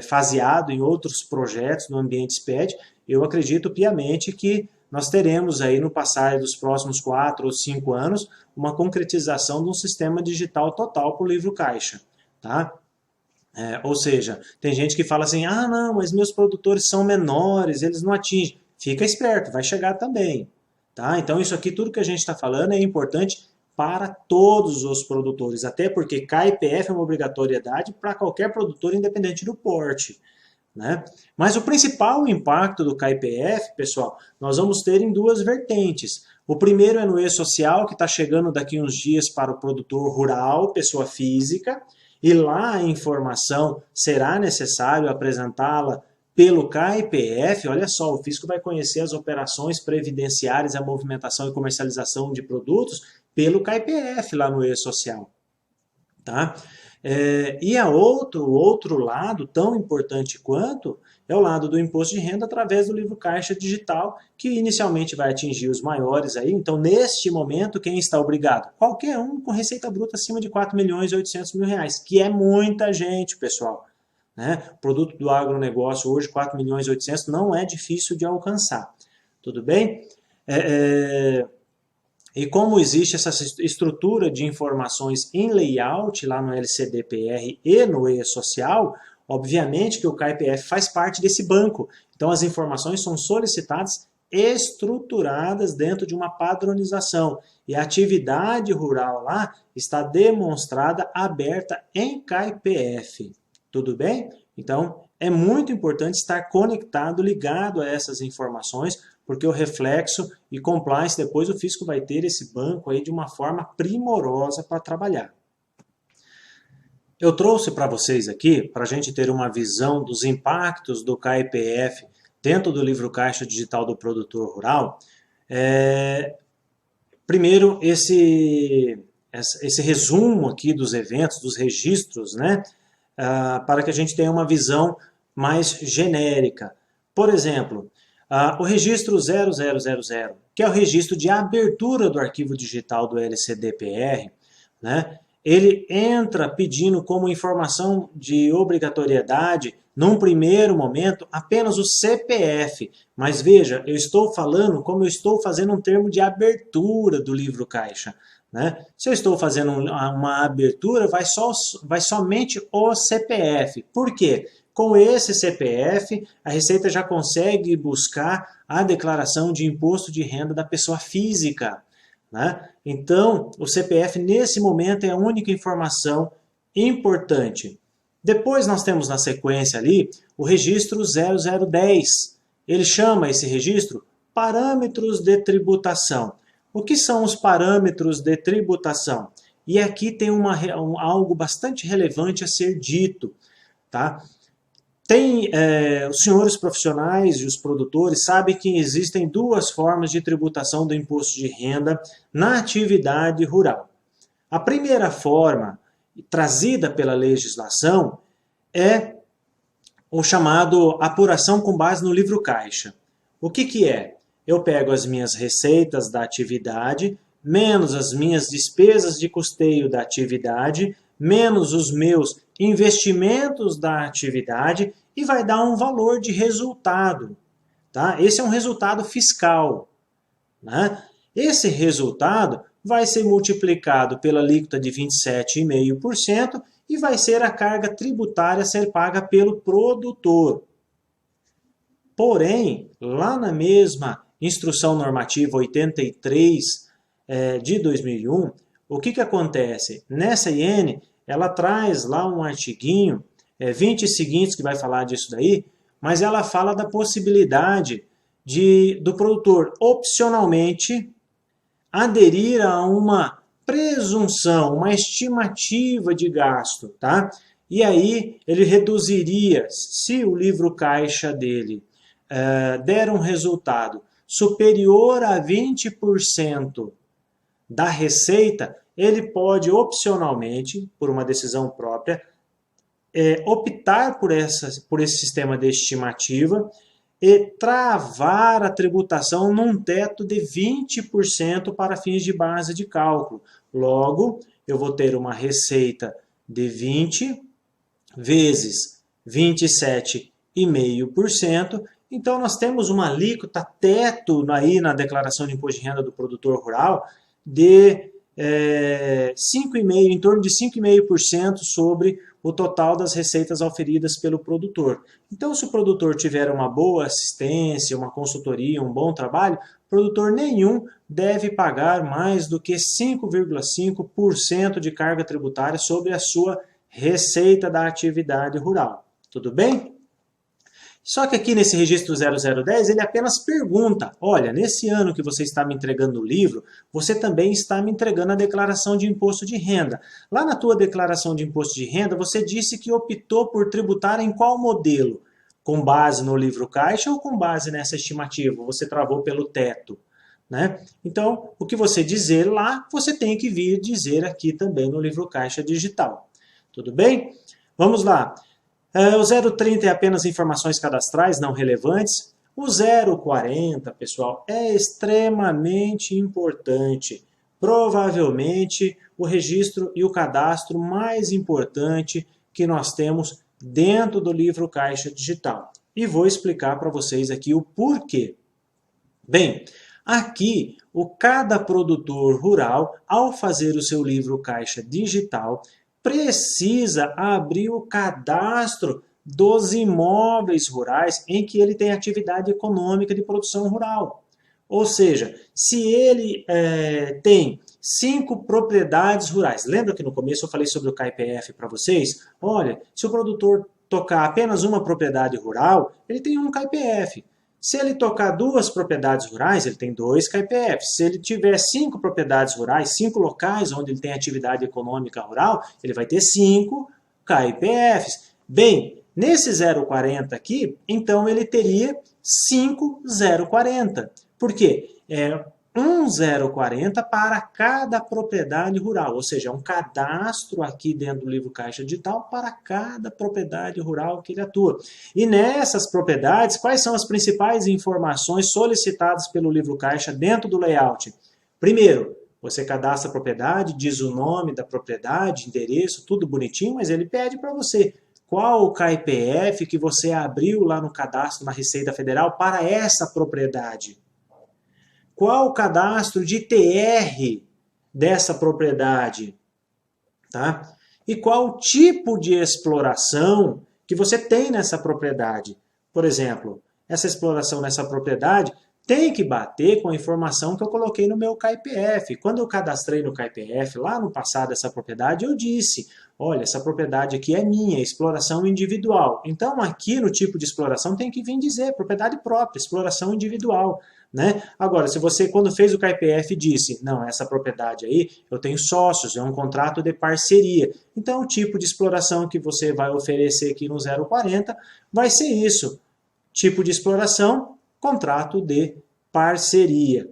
faseado em outros projetos no ambiente SPED, eu acredito piamente que nós teremos aí no passar dos próximos 4 ou 5 anos uma concretização de um sistema digital total para o livro caixa, tá? Ou seja, tem gente que fala assim, ah não, mas meus produtores são menores, eles não atingem. Fica esperto, vai chegar também, tá? Então isso aqui, tudo que a gente está falando é importante para todos os produtores, até porque KIPF é uma obrigatoriedade para qualquer produtor, independente do porte, né? Mas o principal impacto do KIPF, pessoal, nós vamos ter em duas vertentes. O primeiro é no E-Social, que está chegando daqui uns dias para o produtor rural, pessoa física, e lá a informação será necessário apresentá-la pelo KIPF. Olha só, o fisco vai conhecer as operações previdenciárias, a movimentação e comercialização de produtos pelo KIPF lá no E-Social, tá? E o outro lado, tão importante quanto, é o lado do imposto de renda através do livro caixa digital, que inicialmente vai atingir os maiores aí. Então, neste momento, quem está obrigado? Qualquer um com receita bruta acima de 4.800.000 reais, que é muita gente, pessoal, né? O produto do agronegócio hoje, 4.800.000, não é difícil de alcançar. Tudo bem? E como existe essa estrutura de informações em layout lá no LCDPR e no E-Social, obviamente que o KIPF faz parte desse banco. Então as informações são solicitadas estruturadas dentro de uma padronização. E a atividade rural lá está demonstrada aberta em KIPF. Tudo bem? Então é muito importante estar conectado, ligado a essas informações, porque o reflexo e compliance, depois o fisco vai ter esse banco aí de uma forma primorosa para trabalhar. Eu trouxe para vocês aqui, para a gente ter uma visão dos impactos do KIPF dentro do livro caixa digital do produtor rural, primeiro esse resumo aqui dos eventos, dos registros, né, para que a gente tenha uma visão mais genérica. Por exemplo, o registro 0000, que é o registro de abertura do arquivo digital do LCDPR, né? Ele entra pedindo como informação de obrigatoriedade, num primeiro momento, apenas o CPF. Mas veja, eu estou falando como eu estou fazendo um termo de abertura do livro caixa, né? Se eu estou fazendo uma abertura, vai somente o CPF. Por quê? Com esse CPF, a Receita já consegue buscar a declaração de imposto de renda da pessoa física, né? Então, o CPF, nesse momento, é a única informação importante. Depois nós temos na sequência ali o registro 0010. Ele chama esse registro parâmetros de tributação. O que são os parâmetros de tributação? E aqui tem algo bastante relevante a ser dito, tá? Os senhores profissionais e os produtores sabem que existem duas formas de tributação do imposto de renda na atividade rural. A primeira forma, trazida pela legislação, é o chamado apuração com base no livro caixa. O que é? Eu pego as minhas receitas da atividade, menos as minhas despesas de custeio da atividade, menos os meus investimentos da atividade, e vai dar um valor de resultado, tá? Esse é um resultado fiscal, né? Esse resultado vai ser multiplicado pela alíquota de 27,5% e vai ser a carga tributária a ser paga pelo produtor. Porém, lá na mesma Instrução Normativa 83 de 2001, o que acontece? Nessa IN, ela traz lá um artiguinho, 20 seguintes, que vai falar disso daí, mas ela fala da possibilidade do produtor opcionalmente aderir a uma presunção, uma estimativa de gasto, tá? E aí ele reduziria, se o livro caixa dele der um resultado superior a 20% da receita, ele pode opcionalmente, por uma decisão própria, optar por esse sistema de estimativa e travar a tributação num teto de 20% para fins de base de cálculo. Logo, eu vou ter uma receita de 20 vezes 27,5%, Então nós temos uma alíquota teto aí na declaração de imposto de renda do produtor rural de 5,5%, em torno de 5,5% sobre o total das receitas auferidas pelo produtor. Então, se o produtor tiver uma boa assistência, uma consultoria, um bom trabalho, produtor nenhum deve pagar mais do que 5,5% de carga tributária sobre a sua receita da atividade rural. Tudo bem? Só que aqui nesse registro 0010 ele apenas pergunta, olha, nesse ano que você está me entregando o livro, você também está me entregando a declaração de imposto de renda. Lá na tua declaração de imposto de renda, você disse que optou por tributar em qual modelo? Com base no livro caixa ou com base nessa estimativa? Você travou pelo teto, né? Então, o que você dizer lá, você tem que vir dizer aqui também no livro caixa digital. Tudo bem? Vamos lá. O 030 é apenas informações cadastrais não relevantes. O 040, pessoal, é extremamente importante. Provavelmente o registro e o cadastro mais importante que nós temos dentro do livro Caixa Digital. E vou explicar para vocês aqui o porquê. Bem, aqui cada produtor rural, ao fazer o seu livro Caixa Digital, precisa abrir o cadastro dos imóveis rurais em que ele tem atividade econômica de produção rural. Ou seja, se ele tem 5 propriedades rurais, lembra que no começo eu falei sobre o KIPF para vocês? Olha, se o produtor tocar apenas uma propriedade rural, ele tem um KIPF. Se ele tocar 2 propriedades rurais, ele tem 2 KIPFs. Se ele tiver 5 propriedades rurais, 5 locais onde ele tem atividade econômica rural, ele vai ter 5 KIPFs. Bem, nesse 040 aqui, então ele teria 5 040. Por quê? Um 040 para cada propriedade rural, ou seja, um cadastro aqui dentro do livro Caixa Digital para cada propriedade rural que ele atua. E nessas propriedades, quais são as principais informações solicitadas pelo livro Caixa dentro do layout? Primeiro, você cadastra a propriedade, diz o nome da propriedade, endereço, tudo bonitinho, mas ele pede para você qual o KIPF que você abriu lá no cadastro na Receita Federal para essa propriedade. Qual o cadastro de TR dessa propriedade? Tá? E qual o tipo de exploração que você tem nessa propriedade? Por exemplo, essa exploração nessa propriedade tem que bater com a informação que eu coloquei no meu KIPF. Quando eu cadastrei no KIPF, lá no passado, essa propriedade, eu disse, olha, essa propriedade aqui é minha, exploração individual. Então, aqui no tipo de exploração tem que vir dizer propriedade própria, exploração individual. Né? Agora, se você, quando fez o KIPF, disse, não, essa propriedade aí, eu tenho sócios, é um contrato de parceria. Então, o tipo de exploração que você vai oferecer aqui no 040 vai ser isso. Tipo de exploração, contrato de parceria.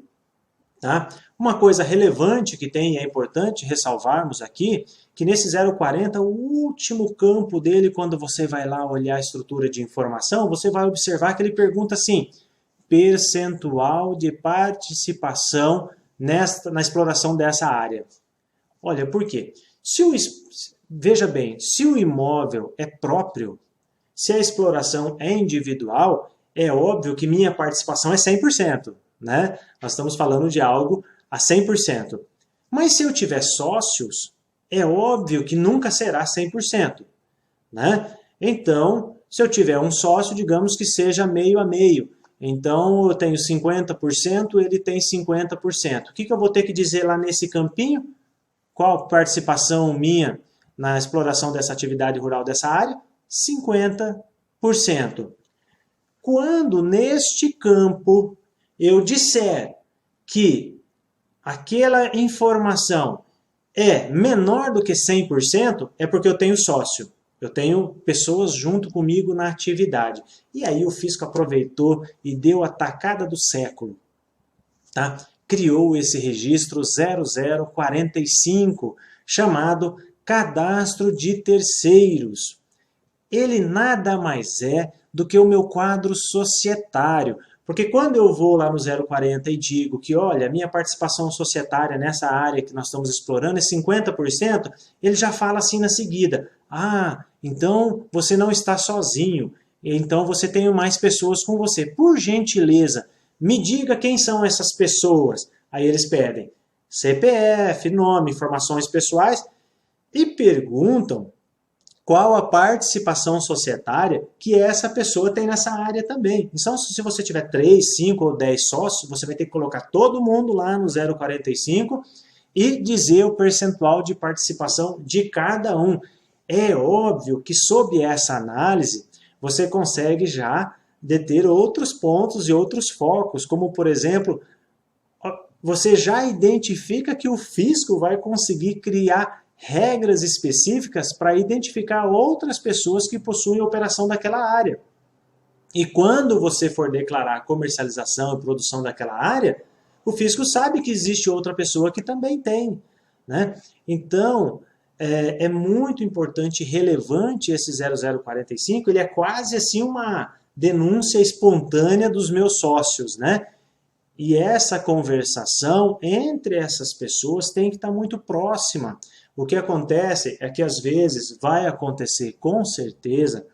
Tá? Uma coisa relevante que tem, e é importante ressalvarmos aqui, que nesse 040, o último campo dele, quando você vai lá olhar a estrutura de informação, você vai observar que ele pergunta assim, percentual de participação na exploração dessa área. Olha, por quê? Veja bem, se o imóvel é próprio, se a exploração é individual, é óbvio que minha participação é 100%. Né? Nós estamos falando de algo a 100%. Mas se eu tiver sócios, é óbvio que nunca será 100%. Né? Então, se eu tiver um sócio, digamos que seja meio a meio. Então, eu tenho 50%, ele tem 50%. O que eu vou ter que dizer lá nesse campinho? Qual a participação minha na exploração dessa atividade rural dessa área? 50%. Quando neste campo eu disser que aquela informação é menor do que 100%, é porque eu tenho sócio. Eu tenho pessoas junto comigo na atividade. E aí o fisco aproveitou e deu a tacada do século. Tá? Criou esse registro 0045, chamado Cadastro de Terceiros. Ele nada mais é do que o meu quadro societário. Porque quando eu vou lá no 040 e digo que, olha, a minha participação societária nessa área que nós estamos explorando é 50%, ele já fala assim na seguida, ah, então você não está sozinho. Então você tem mais pessoas com você. Por gentileza, me diga quem são essas pessoas. Aí eles pedem CPF, nome, informações pessoais e perguntam qual a participação societária que essa pessoa tem nessa área também. Então, se você tiver 3, 5 ou 10 sócios, você vai ter que colocar todo mundo lá no 0,45 e dizer o percentual de participação de cada um. É óbvio que sob essa análise, você consegue já deter outros pontos e outros focos, como, por exemplo, você já identifica que o fisco vai conseguir criar regras específicas para identificar outras pessoas que possuem operação daquela área. E quando você for declarar a comercialização e produção daquela área, o fisco sabe que existe outra pessoa que também tem, né? Então, é muito importante e relevante esse 0045, ele é quase assim uma denúncia espontânea dos meus sócios, né? E essa conversação entre essas pessoas tem que estar muito próxima. O que acontece é que às vezes vai acontecer com certeza,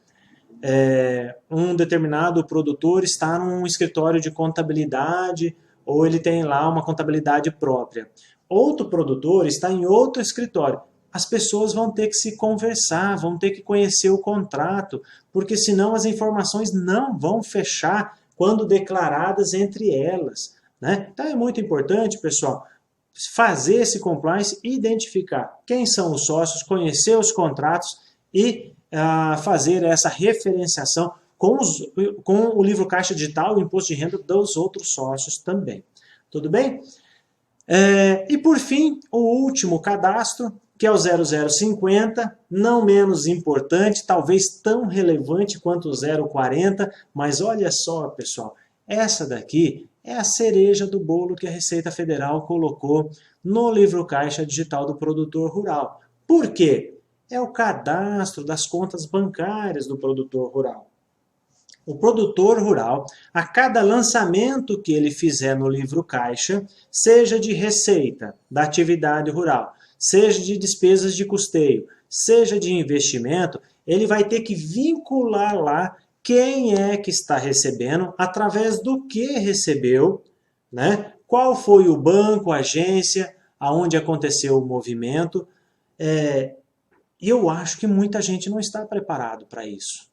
um determinado produtor está num escritório de contabilidade ou ele tem lá uma contabilidade própria. Outro produtor está em outro escritório. As pessoas vão ter que se conversar, vão ter que conhecer o contrato, porque senão as informações não vão fechar quando declaradas entre elas, né? Então é muito importante, pessoal, fazer esse compliance, identificar quem são os sócios, conhecer os contratos e fazer essa referenciação com o livro Caixa Digital e o Imposto de Renda dos outros sócios também. Tudo bem? E por fim, o último cadastro, que é o 0050, não menos importante, talvez tão relevante quanto o 040, mas olha só, pessoal, essa daqui é a cereja do bolo que a Receita Federal colocou no livro Caixa Digital do Produtor Rural. Por quê? É o cadastro das contas bancárias do produtor rural. O produtor rural, a cada lançamento que ele fizer no livro Caixa, seja de receita da atividade rural, seja de despesas de custeio, seja de investimento, ele vai ter que vincular lá quem é que está recebendo, através do que recebeu, né? Qual foi o banco, a agência, aonde aconteceu o movimento. E eu acho que muita gente não está preparado para isso,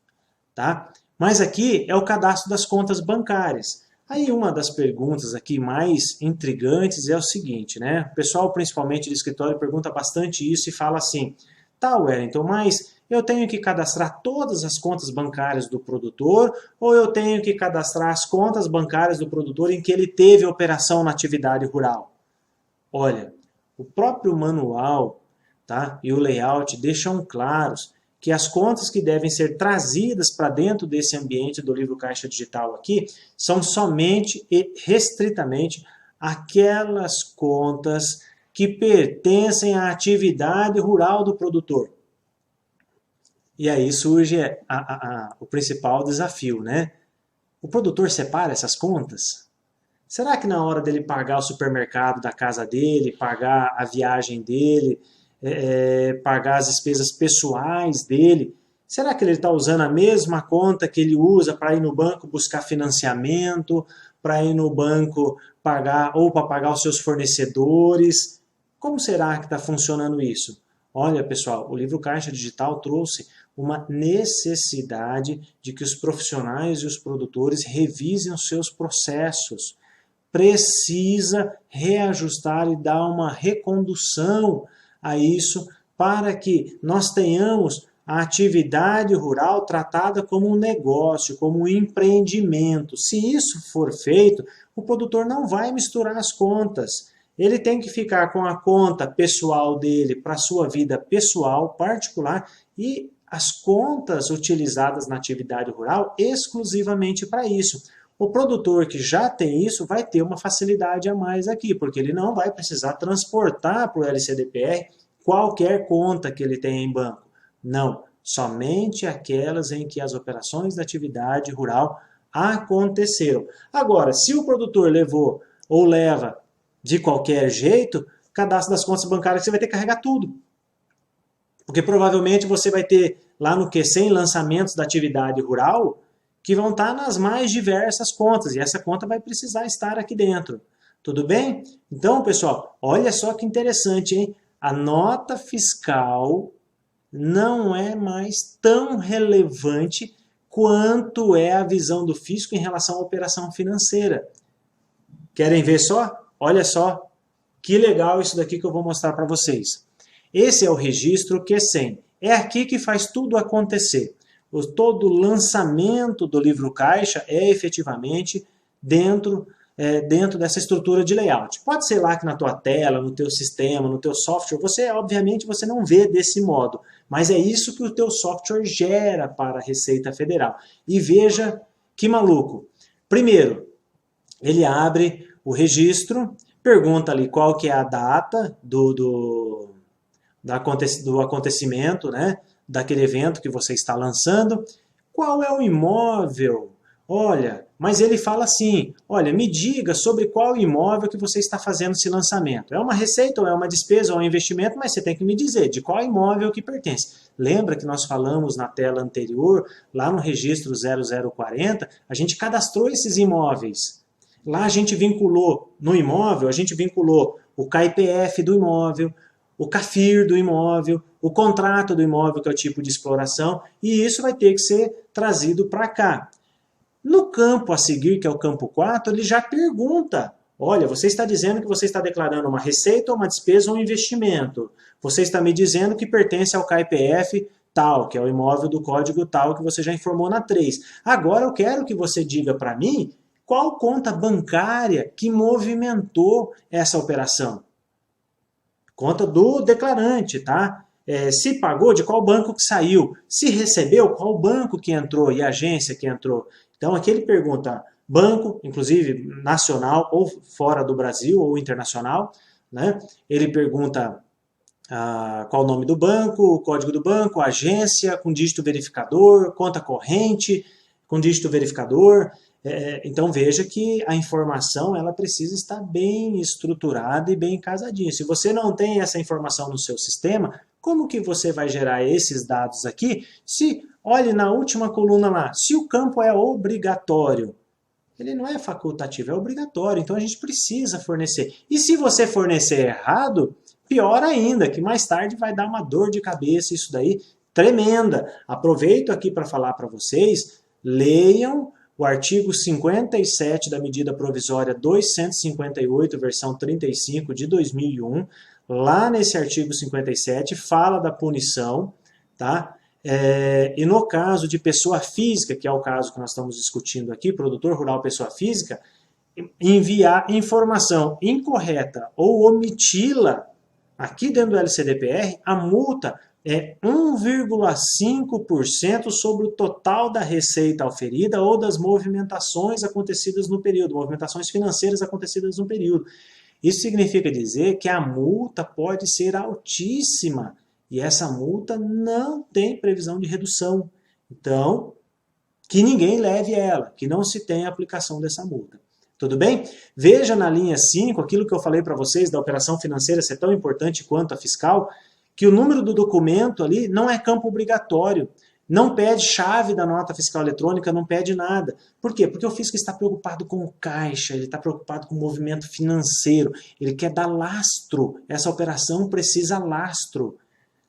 tá? Mas aqui é o cadastro das contas bancárias. Aí uma das perguntas aqui mais intrigantes é o seguinte, né? O pessoal, principalmente de escritório, pergunta bastante isso e fala assim, tá, Wellington, mas eu tenho que cadastrar todas as contas bancárias do produtor ou eu tenho que cadastrar as contas bancárias do produtor em que ele teve operação na atividade rural? Olha, o próprio manual, tá, e o layout deixam claros que as contas que devem ser trazidas para dentro desse ambiente do livro Caixa Digital aqui são somente e restritamente aquelas contas que pertencem à atividade rural do produtor. E aí surge o principal desafio, né? O produtor separa essas contas? Será que na hora dele pagar o supermercado da casa dele, pagar a viagem dele, pagar as despesas pessoais dele, será que ele está usando a mesma conta que ele usa para ir no banco buscar financiamento, para ir no banco pagar ou para pagar os seus fornecedores? Como será que está funcionando isso? Olha, pessoal, o livro Caixa Digital trouxe uma necessidade de que os profissionais e os produtores revisem os seus processos. Precisa reajustar e dar uma recondução a isso para que nós tenhamos a atividade rural tratada como um negócio, como um empreendimento. Se isso for feito, o produtor não vai misturar as contas. Ele tem que ficar com a conta pessoal dele para a sua vida pessoal, particular, e as contas utilizadas na atividade rural exclusivamente para isso. O produtor que já tem isso vai ter uma facilidade a mais aqui, porque ele não vai precisar transportar para o LCDPR qualquer conta que ele tenha em banco. Não, somente aquelas em que as operações da atividade rural aconteceram. Agora, se o produtor levou ou leva de qualquer jeito, cadastro das contas bancárias você vai ter que carregar tudo. Porque provavelmente você vai ter lá no Q100 lançamentos da atividade rural, que vão estar nas mais diversas contas, e essa conta vai precisar estar aqui dentro. Tudo bem? Então, pessoal, olha só que interessante, hein? A nota fiscal não é mais tão relevante quanto é a visão do fisco em relação à operação financeira. Querem ver só? Olha só que legal isso daqui que eu vou mostrar para vocês. Esse é o registro Q100. É aqui que faz tudo acontecer. Todo o lançamento do livro caixa é efetivamente dentro dessa estrutura de layout. Pode ser lá que na tua tela, no teu sistema, no teu software, obviamente você não vê desse modo, mas é isso que o teu software gera para a Receita Federal. E veja que maluco. Primeiro, ele abre o registro, pergunta ali qual que é a data do acontecimento, né? Daquele evento que você está lançando, qual é o imóvel. Olha, mas ele fala assim, olha, me diga sobre qual imóvel que você está fazendo esse lançamento. É uma receita, ou é uma despesa, ou é um investimento, mas você tem que me dizer de qual imóvel que pertence. Lembra que nós falamos na tela anterior, lá no registro 0040, a gente cadastrou esses imóveis. Lá a gente vinculou, no imóvel, a gente vinculou o CAIPF do imóvel, o CAFIR do imóvel, o contrato do imóvel, que é o tipo de exploração, e isso vai ter que ser trazido para cá. No campo a seguir, que é o campo 4, ele já pergunta, olha, você está dizendo que você está declarando uma receita, uma despesa ou um investimento. Você está me dizendo que pertence ao CAIPF tal, que é o imóvel do código tal, que você já informou na 3. Agora eu quero que você diga para mim qual conta bancária que movimentou essa operação. Conta do declarante, tá? Se pagou, de qual banco que saiu. Se recebeu, qual banco que entrou e a agência que entrou. Então aqui ele pergunta banco, inclusive nacional ou fora do Brasil ou internacional, né? Ele pergunta qual o nome do banco, o código do banco, a agência com dígito verificador, conta corrente com dígito verificador. Então veja que a informação ela precisa estar bem estruturada e bem casadinha. Se você não tem essa informação no seu sistema, como que você vai gerar esses dados aqui? Olhe na última coluna lá, se o campo é obrigatório, ele não é facultativo, é obrigatório, então a gente precisa fornecer. E se você fornecer errado, pior ainda, que mais tarde vai dar uma dor de cabeça isso daí tremenda. Aproveito aqui para falar para vocês, leiam o artigo 57 da medida provisória 258, versão 35 de 2001, lá nesse artigo 57 fala da punição, tá? E no caso de pessoa física, que é o caso que nós estamos discutindo aqui, produtor rural pessoa física, enviar informação incorreta ou omiti-la aqui dentro do LCDPR, a multa é 1,5% sobre o total da receita oferida ou das movimentações acontecidas no período, movimentações financeiras acontecidas no período. Isso significa dizer que a multa pode ser altíssima e essa multa não tem previsão de redução. Então, que ninguém leve ela, que não se tenha aplicação dessa multa. Tudo bem? Veja na linha 5, aquilo que eu falei para vocês da operação financeira ser tão importante quanto a fiscal, que o número do documento ali não é campo obrigatório. Não pede chave da nota fiscal eletrônica, não pede nada. Por quê? Porque o fisco está preocupado com o caixa, ele está preocupado com o movimento financeiro, ele quer dar lastro. Essa operação precisa lastro.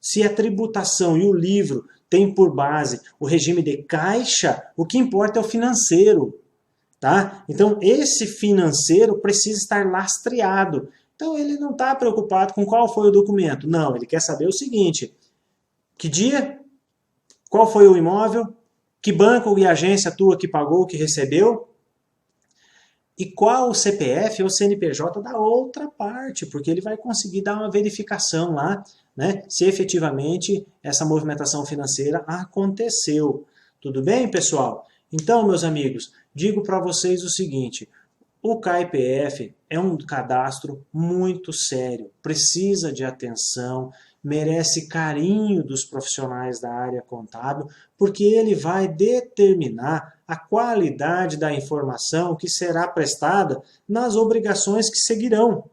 Se a tributação e o livro têm por base o regime de caixa, o que importa é o financeiro. Tá? Então, esse financeiro precisa estar lastreado. Então, ele não está preocupado com qual foi o documento. Não, ele quer saber o seguinte, que dia, qual foi o imóvel, que banco e agência tua que pagou, que recebeu, e qual o CPF ou CNPJ da outra parte, porque ele vai conseguir dar uma verificação lá, né, se efetivamente essa movimentação financeira aconteceu. Tudo bem, pessoal? Então, meus amigos, digo para vocês o seguinte, o CAIPF é um cadastro muito sério, precisa de atenção, merece carinho dos profissionais da área contábil, porque ele vai determinar a qualidade da informação que será prestada nas obrigações que seguirão.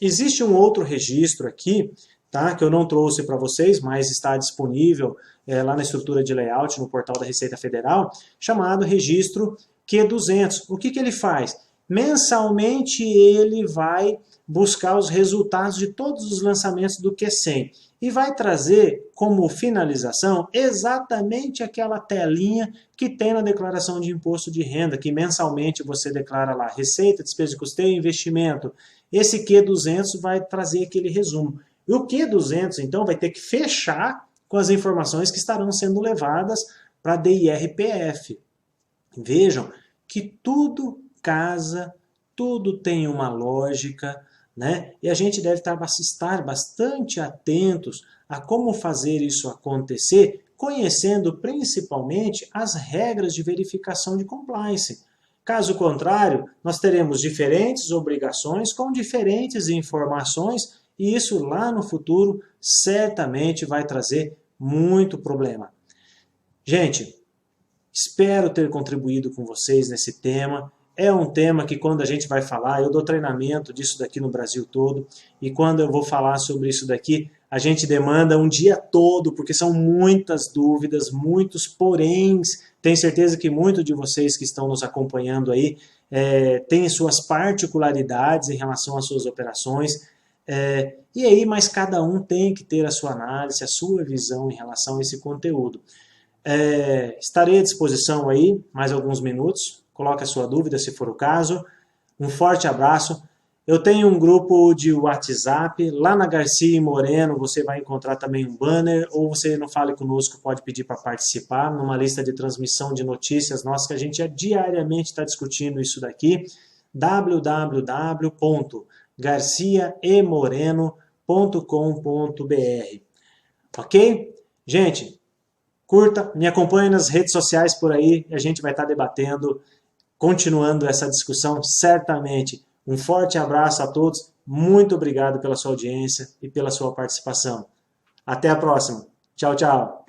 Existe um outro registro aqui, tá? Que eu não trouxe para vocês, mas está disponível lá na estrutura de layout, no portal da Receita Federal, chamado Registro Q200. O que ele faz? Mensalmente ele vai buscar os resultados de todos os lançamentos do Q100 e vai trazer como finalização exatamente aquela telinha que tem na declaração de imposto de renda, que mensalmente você declara lá receita, despesa de custeio, investimento. Esse Q200 vai trazer aquele resumo. E o Q200, então, vai ter que fechar com as informações que estarão sendo levadas para a DIR-PF. Vejam que tudo casa, tudo tem uma lógica, né? E a gente deve estar bastante atentos a como fazer isso acontecer, conhecendo principalmente as regras de verificação de compliance. Caso contrário, nós teremos diferentes obrigações com diferentes informações e isso lá no futuro certamente vai trazer muito problema. Gente, espero ter contribuído com vocês nesse tema. É um tema que quando a gente vai falar, eu dou treinamento disso daqui no Brasil todo, e quando eu vou falar sobre isso daqui, a gente demanda um dia todo, porque são muitas dúvidas, muitos poréns. Tenho certeza que muitos de vocês que estão nos acompanhando aí têm suas particularidades em relação às suas operações, e aí, mas cada um tem que ter a sua análise, a sua visão em relação a esse conteúdo. Estarei à disposição aí, mais alguns minutos. Coloque a sua dúvida, se for o caso. Um forte abraço. Eu tenho um grupo de WhatsApp. Lá na Garcia e Moreno você vai encontrar também um banner, ou você no Fale Conosco pode pedir para participar numa lista de transmissão de notícias nossas, que a gente diariamente está discutindo isso daqui. www.garciaemoreno.com.br. Ok? Gente, curta, me acompanhe nas redes sociais por aí, a gente vai estar debatendo, continuando essa discussão certamente. Um forte abraço a todos, muito obrigado pela sua audiência e pela sua participação. Até a próxima. Tchau, tchau.